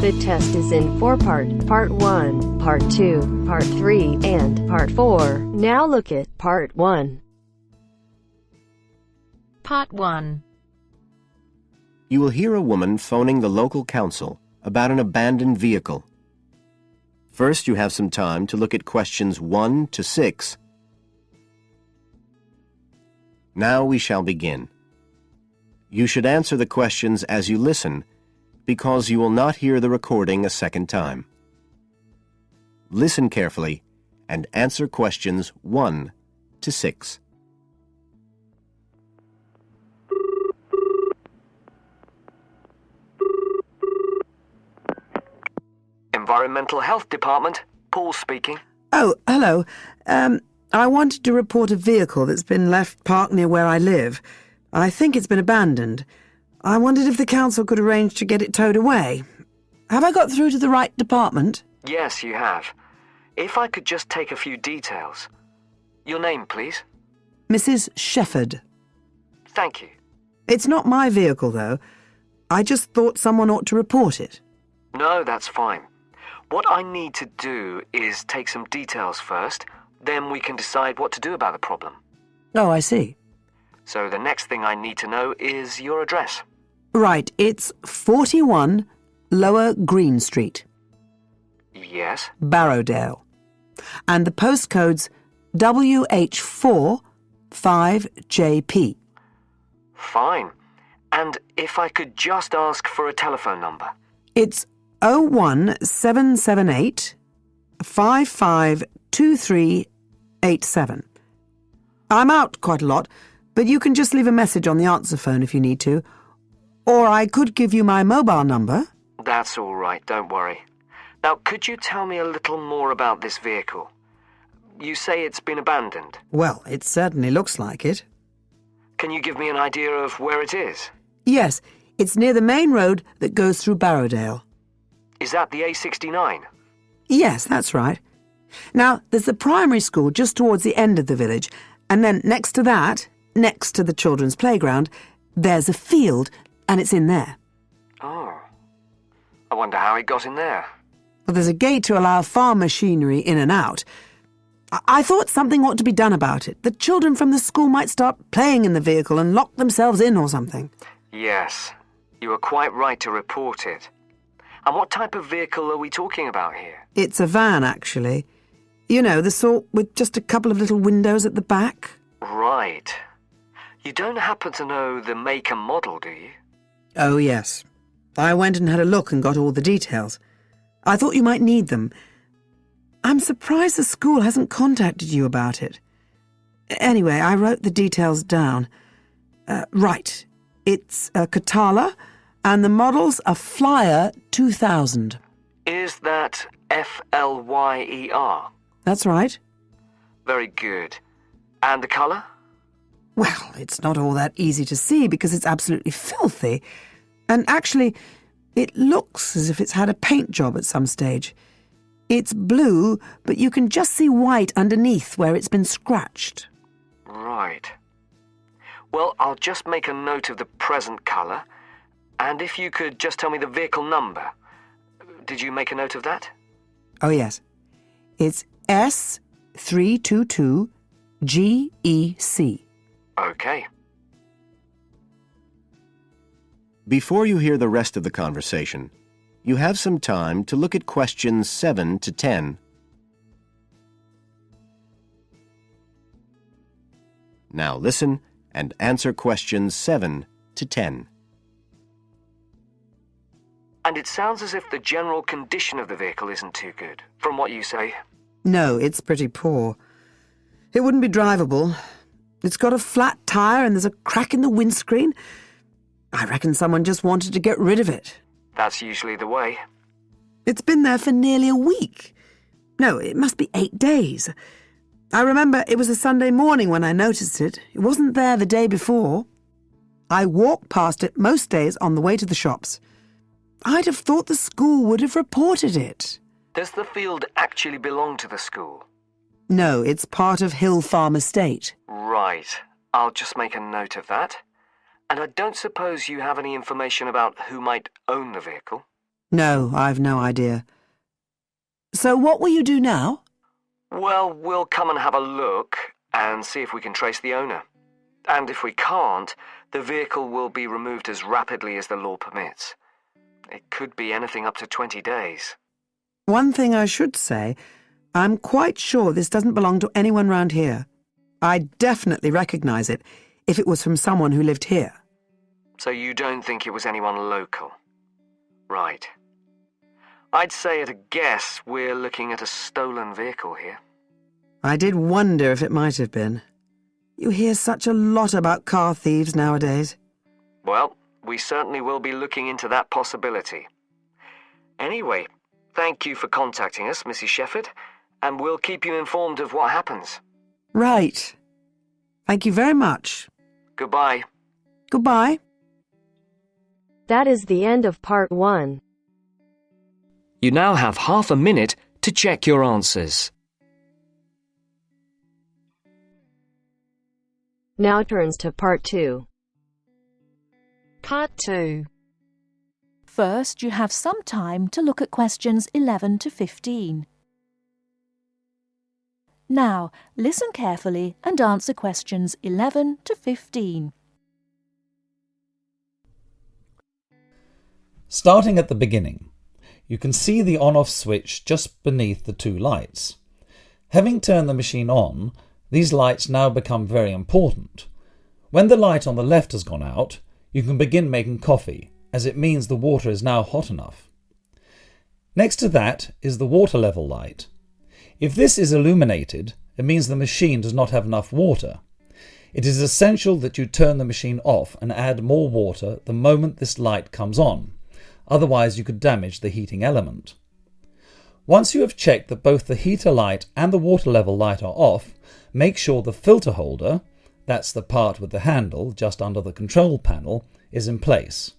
The test is in 4 parts: Part 1, Part 2, Part 3, and Part 4. Now look at Part 1. Part 1. You will hear a woman phoning the local council about an abandoned vehicle. First, you have some time to look at questions 1 to 6. Now we shall begin. You should answer the questions as you listen, because you will not hear the recording a second time. Listen carefully and answer questions 1 to 6. Environmental Health Department, Paul speaking. Oh, hello. I wanted to report a vehicle that's been left parked near where I live. I think it's been abandoned. I wondered if the council could arrange to get it towed away. Have I got through to the right department? Yes, you have. If I could just take a few details. Your name, please? Mrs. Shefford. Thank you. It's not my vehicle, though. I just thought someone ought to report it. No, that's fine. What I need to do is take some details first, then we can decide what to do about the problem. Oh, I see. So the next thing I need to know is your address. Right, it's 41 Lower Green Street, Yes? Barrowdale. And the postcode's WH4 5JP. Fine. And if I could just ask for a telephone number. It's 01778 552387. I'm out quite a lot, but you can just leave a message on the answer phone if you need to. Or I could give you my mobile number. That's all right, don't worry. Now, could you tell me a little more about this vehicle? You say it's been abandoned. Well, it certainly looks like it. Can you give me an idea of where it is? Yes, it's near the main road that goes through Barrowdale. Is that the A69? Yes, that's right. Now, there's the primary school just towards the end of the village, and then next to that, next to the children's playground, there's a field, and it's in there. Oh. I wonder how it got in there. Well, there's a gate to allow farm machinery in and out. I thought something ought to be done about it. The children from the school might start playing in the vehicle and lock themselves in or something. Yes, you are quite right to report it. And what type of vehicle are we talking about here? It's a van, actually. You know, the sort with just a couple of little windows at the back. Right. You don't happen to know the make and model, do you? Oh, yes. I went and had a look and got all the details. I thought you might need them. I'm surprised the school hasn't contacted you about it. Anyway, I wrote the details down. Right. It's a Catala, and the model's a Flyer 2000. Is that Flyer? That's right. Very good. And the colour? Well, it's not all that easy to see because it's absolutely filthy. And actually, it looks as if it's had a paint job at some stage. It's blue, but you can just see white underneath where it's been scratched. Right. Well, I'll just make a note of the present colour. And if you could just tell me the vehicle number. Did you make a note of that? Oh, yes. It's S322GEC. Okay. Before you hear the rest of the conversation, you have some time to look at questions 7 to 10. Now listen and answer questions 7 to 10. And it sounds as if the general condition of the vehicle isn't too good, from what you say. No, it's pretty poor. It wouldn't be drivable. It's got a flat tyre and there's a crack in the windscreen. I reckon someone just wanted to get rid of it. That's usually the way. It's been there for nearly a week. No, it must be 8 days. I remember it was a Sunday morning when I noticed it. It wasn't there the day before. I walk past it most days on the way to the shops. I'd have thought the school would have reported it. Does the field actually belong to the school? No, it's part of Hill Farm Estate. Right. I'll just make a note of that. And I don't suppose you have any information about who might own the vehicle? No, I've no idea. So what will you do now? Well, we'll come and have a look and see if we can trace the owner. And if we can't, the vehicle will be removed as rapidly as the law permits. It could be anything up to 20 days. One thing I should say, I'm quite sure this doesn't belong to anyone round here. I'd definitely recognise it if it was from someone who lived here. So you don't think it was anyone local? Right. I'd say at a guess we're looking at a stolen vehicle here. I did wonder if it might have been. You hear such a lot about car thieves nowadays. Well, we certainly will be looking into that possibility. Anyway, thank you for contacting us, Mrs. Shefford, and we'll keep you informed of what happens. Right. Thank you very much. Goodbye. Goodbye. That is the end of part 1. You now have half a minute to check your answers. Now turns to part 2. Part 2. First, you have some time to look at questions 11 to 15. Now, listen carefully and answer questions 11 to 15. Starting at the beginning, you can see the on-off switch just beneath the two lights. Having turned the machine on, these lights now become very important. When the light on the left has gone out, you can begin making coffee, as it means the water is now hot enough. Next to that is the water level light. If this is illuminated, it means the machine does not have enough water. It is essential that you turn the machine off and add more water the moment this light comes on. Otherwise you could damage the heating element. Once you have checked that both the heater light and the water level light are off, make sure the filter holder, that's the part with the handle just under the control panel, is in place.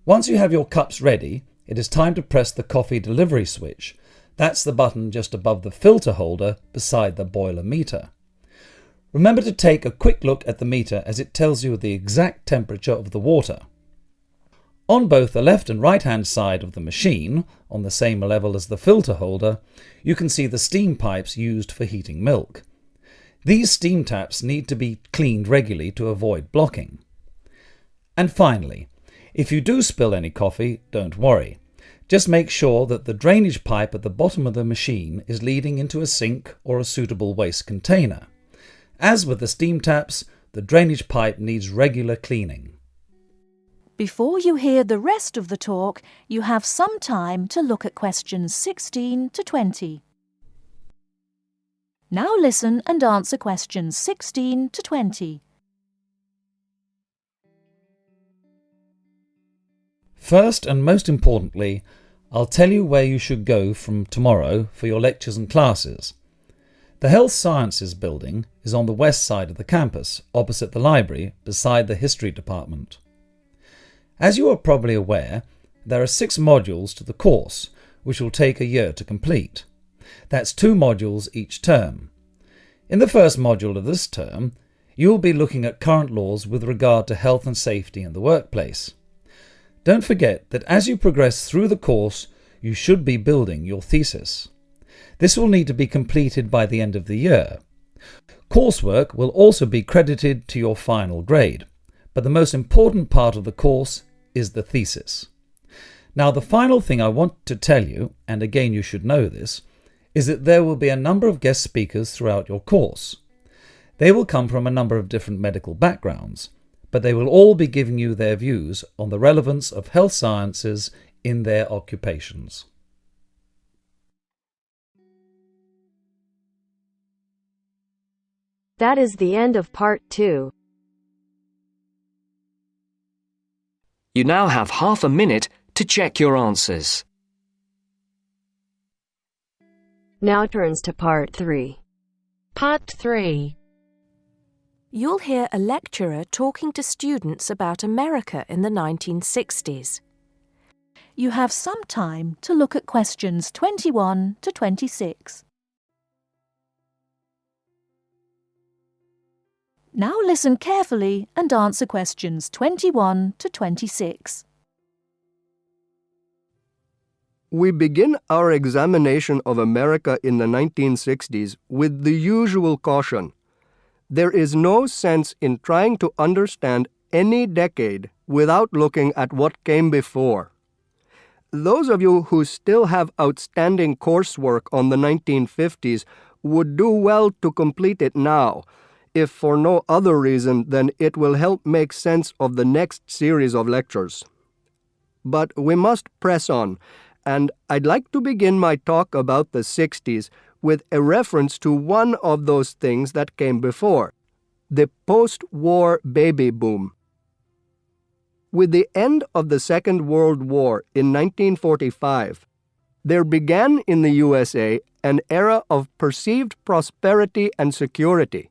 Once you have your cups ready, it is time to press the coffee delivery switch. That's the button just above the filter holder beside the boiler meter. Remember to take a quick look at the meter as it tells you the exact temperature of the water. On both the left and right hand side of the machine, on the same level as the filter holder, you can see the steam pipes used for heating milk. These steam taps need to be cleaned regularly to avoid blocking. And finally, if you do spill any coffee, don't worry. Just make sure that the drainage pipe at the bottom of the machine is leading into a sink or a suitable waste container. As with the steam taps, the drainage pipe needs regular cleaning. Before you hear the rest of the talk, you have some time to look at questions 16 to 20. Now listen and answer questions 16 to 20. First and most importantly, I'll tell you where you should go from tomorrow for your lectures and classes. The Health Sciences building is on the west side of the campus, opposite the library, beside the History department. As you are probably aware, there are 6 modules to the course, which will take a year to complete. That's 2 modules each term. In the first module of this term, you will be looking at current laws with regard to health and safety in the workplace. Don't forget that as you progress through the course, you should be building your thesis. This will need to be completed by the end of the year. Coursework will also be credited to your final grade, but the most important part of the course is the thesis. Now, the final thing I want to tell you, and again you should know this, is that there will be a number of guest speakers throughout your course. They will come from a number of different medical backgrounds, but they will all be giving you their views on the relevance of health sciences in their occupations. That is the end of part 2. You now have half a minute to check your answers. Now turns to part 3. Part 3. You'll hear a lecturer talking to students about America in the 1960s. You have some time to look at questions 21 to 26. Now listen carefully and answer questions 21 to 26. We begin our examination of America in the 1960s with the usual caution. There is no sense in trying to understand any decade without looking at what came before. Those of you who still have outstanding coursework on the 1950s would do well to complete it now, if for no other reason than it will help make sense of the next series of lectures. But we must press on, and I'd like to begin my talk about the 60s with a reference to one of those things that came before, the post-war baby boom. With the end of the Second World War in 1945, there began in the USA an era of perceived prosperity and security.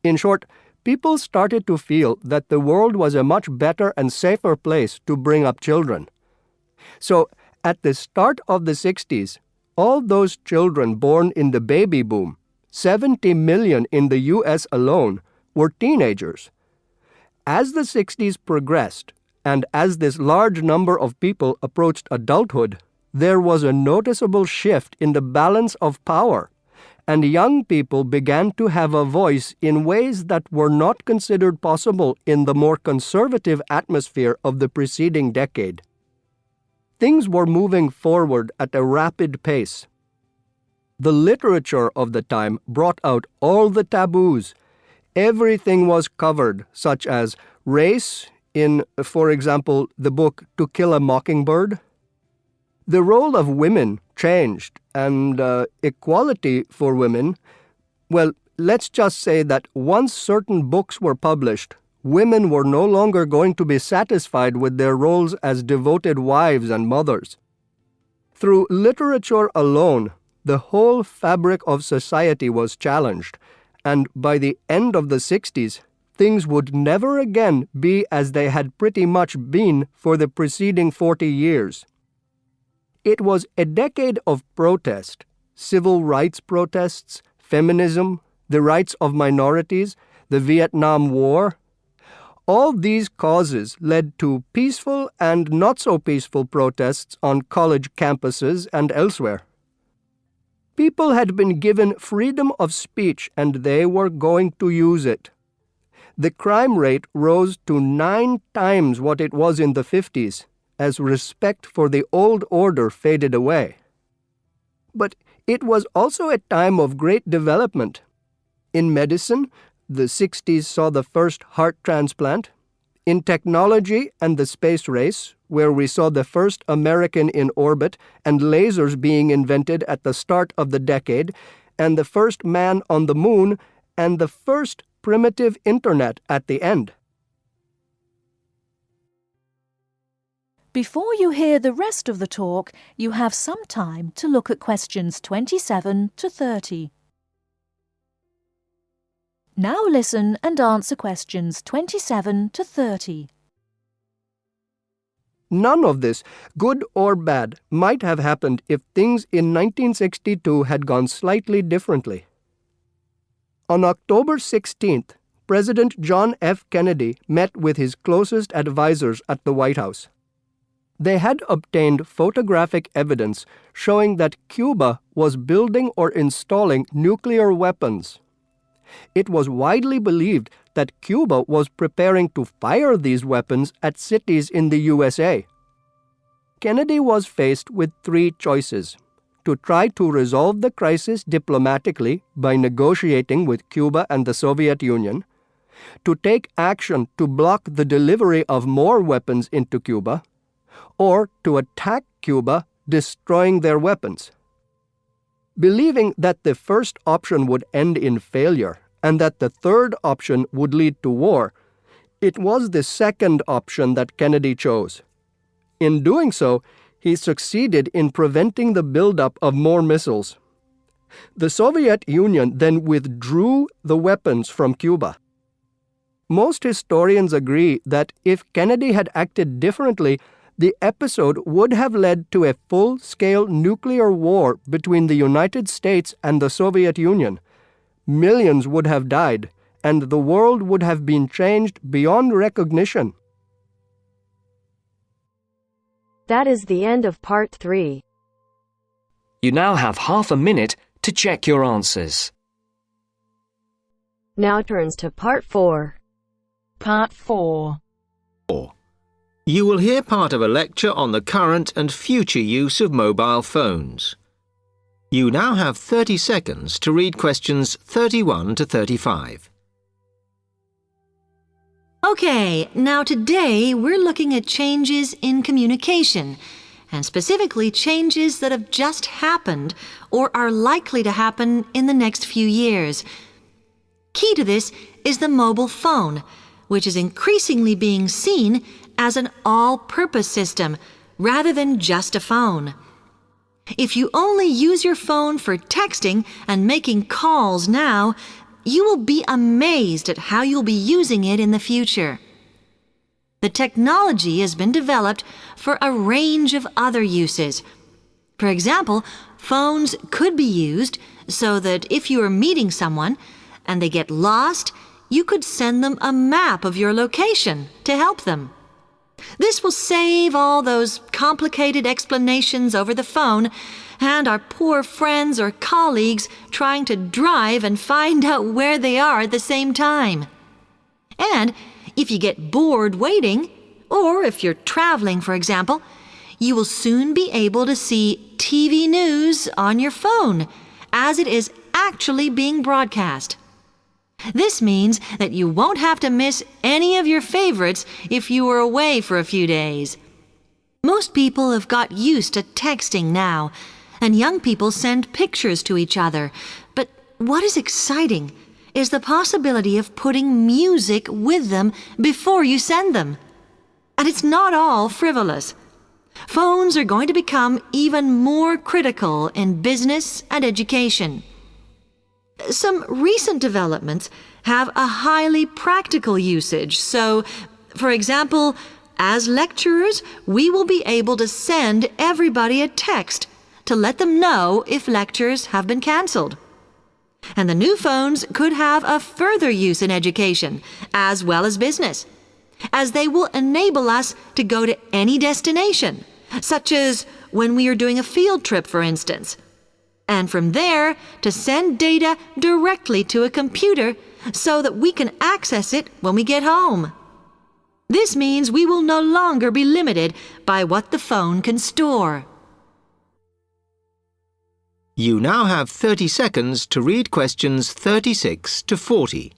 In short, people started to feel that the world was a much better and safer place to bring up children. So, at the start of the 60s, all those children born in the baby boom, 70 million in the US alone, were teenagers. As the 60s progressed, and as this large number of people approached adulthood, there was a noticeable shift in the balance of power, and young people began to have a voice in ways that were not considered possible in the more conservative atmosphere of the preceding decade. Things were moving forward at a rapid pace. The literature of the time brought out all the taboos. Everything was covered, such as race, in, for example, the book To Kill a Mockingbird. The role of women changed, and equality for women, well, let's just say that once certain books were published, women were no longer going to be satisfied with their roles as devoted wives and mothers. Through literature alone, the whole fabric of society was challenged, and by the end of the 60s, things would never again be as they had pretty much been for the preceding 40 years. It was a decade of protest, civil rights protests, feminism, the rights of minorities, the Vietnam War. All these causes led to peaceful and not so peaceful protests on college campuses and elsewhere. People had been given freedom of speech and they were going to use it. The crime rate rose to 9 times what it was in the 50s, as respect for the old order faded away. But it was also a time of great development. In medicine, the 60s saw the first heart transplant. In technology and the space race, where we saw the first American in orbit and lasers being invented at the start of the decade, and the first man on the moon, and the first primitive internet at the end. Before you hear the rest of the talk, you have some time to look at questions 27 to 30. Now listen and answer questions 27 to 30. None of this, good or bad, might have happened if things in 1962 had gone slightly differently. On October 16th, President John F. Kennedy met with his closest advisors at the White House. They had obtained photographic evidence showing that Cuba was building or installing nuclear weapons. It was widely believed that Cuba was preparing to fire these weapons at cities in the USA. Kennedy was faced with 3 choices: to try to resolve the crisis diplomatically by negotiating with Cuba and the Soviet Union, to take action to block the delivery of more weapons into Cuba, or to attack Cuba, destroying their weapons. Believing that the first option would end in failure and that the third option would lead to war, it was the second option that Kennedy chose. In doing so, he succeeded in preventing the buildup of more missiles. The Soviet Union then withdrew the weapons from Cuba. Most historians agree that if Kennedy had acted differently, the episode would have led to a full-scale nuclear war between the United States and the Soviet Union. Millions would have died, and the world would have been changed beyond recognition. That is the end of part 3. You now have half a minute to check your answers. Now turns to Part 4. Part 4. You will hear part of a lecture on the current and future use of mobile phones. You now have 30 seconds to read questions 31 to 35. Okay, now today we're looking at changes in communication, and specifically changes that have just happened or are likely to happen in the next few years. Key to this is the mobile phone, which is increasingly being seen as an all-purpose system rather than just a phone. If you only use your phone for texting and making calls now, you will be amazed at how you'll be using it in the future. The technology has been developed for a range of other uses. For example, phones could be used so that if you are meeting someone and they get lost, you could send them a map of your location to help them. This will save all those complicated explanations over the phone and our poor friends or colleagues trying to drive and find out where they are at the same time. And if you get bored waiting, or if you're traveling, for example, you will soon be able to see TV news on your phone as it is actually being broadcast. This means that you won't have to miss any of your favorites if you were away for a few days. Most people have got used to texting now, and young people send pictures to each other. But what is exciting is the possibility of putting music with them before you send them. And it's not all frivolous. Phones are going to become even more critical in business and education. Some recent developments have a highly practical usage. So, for example, as lecturers, we will be able to send everybody a text to let them know if lectures have been cancelled. And the new phones could have a further use in education, as well as business, as they will enable us to go to any destination, such as when we are doing a field trip, for instance. And from there, to send data directly to a computer so that we can access it when we get home. This means we will no longer be limited by what the phone can store. You now have 30 seconds to read questions 36 to 40.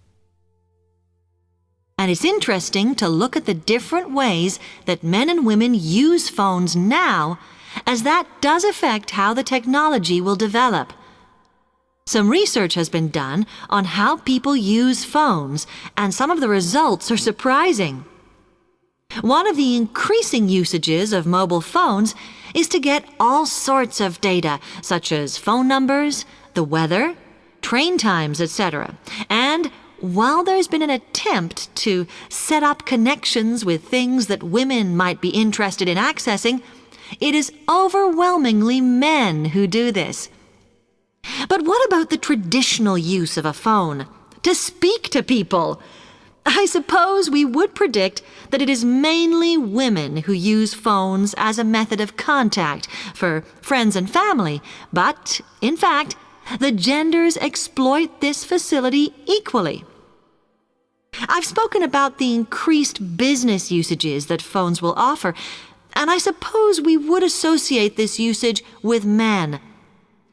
And it's interesting to look at the different ways that men and women use phones now, as that does affect how the technology will develop. Some research has been done on how people use phones, and some of the results are surprising. One of the increasing usages of mobile phones is to get all sorts of data, such as phone numbers, the weather, train times, etc. And while there's been an attempt to set up connections with things that women might be interested in accessing, it is overwhelmingly men who do this. But what about the traditional use of a phone? To speak to people? I suppose we would predict that it is mainly women who use phones as a method of contact for friends and family, but, in fact, the genders exploit this facility equally. I've spoken about the increased business usages that phones will offer, and I suppose we would associate this usage with men.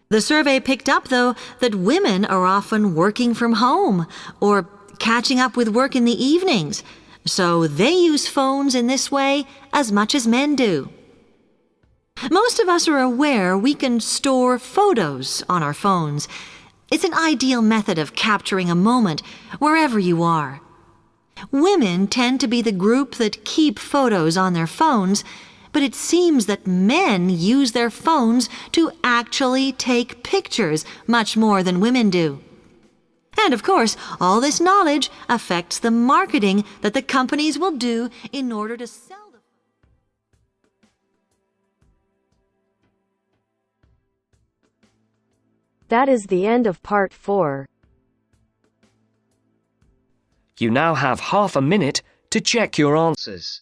The survey picked up, though, that women are often working from home or catching up with work in the evenings, so they use phones in this way as much as men do. Most of us are aware we can store photos on our phones. It's an ideal method of capturing a moment wherever you are. Women tend to be the group that keep photos on their phones, but it seems that men use their phones to actually take pictures much more than women do. And of course, all this knowledge affects the marketing that the companies will do in order to sell the That is the end of Part 4. You now have half a minute to check your answers.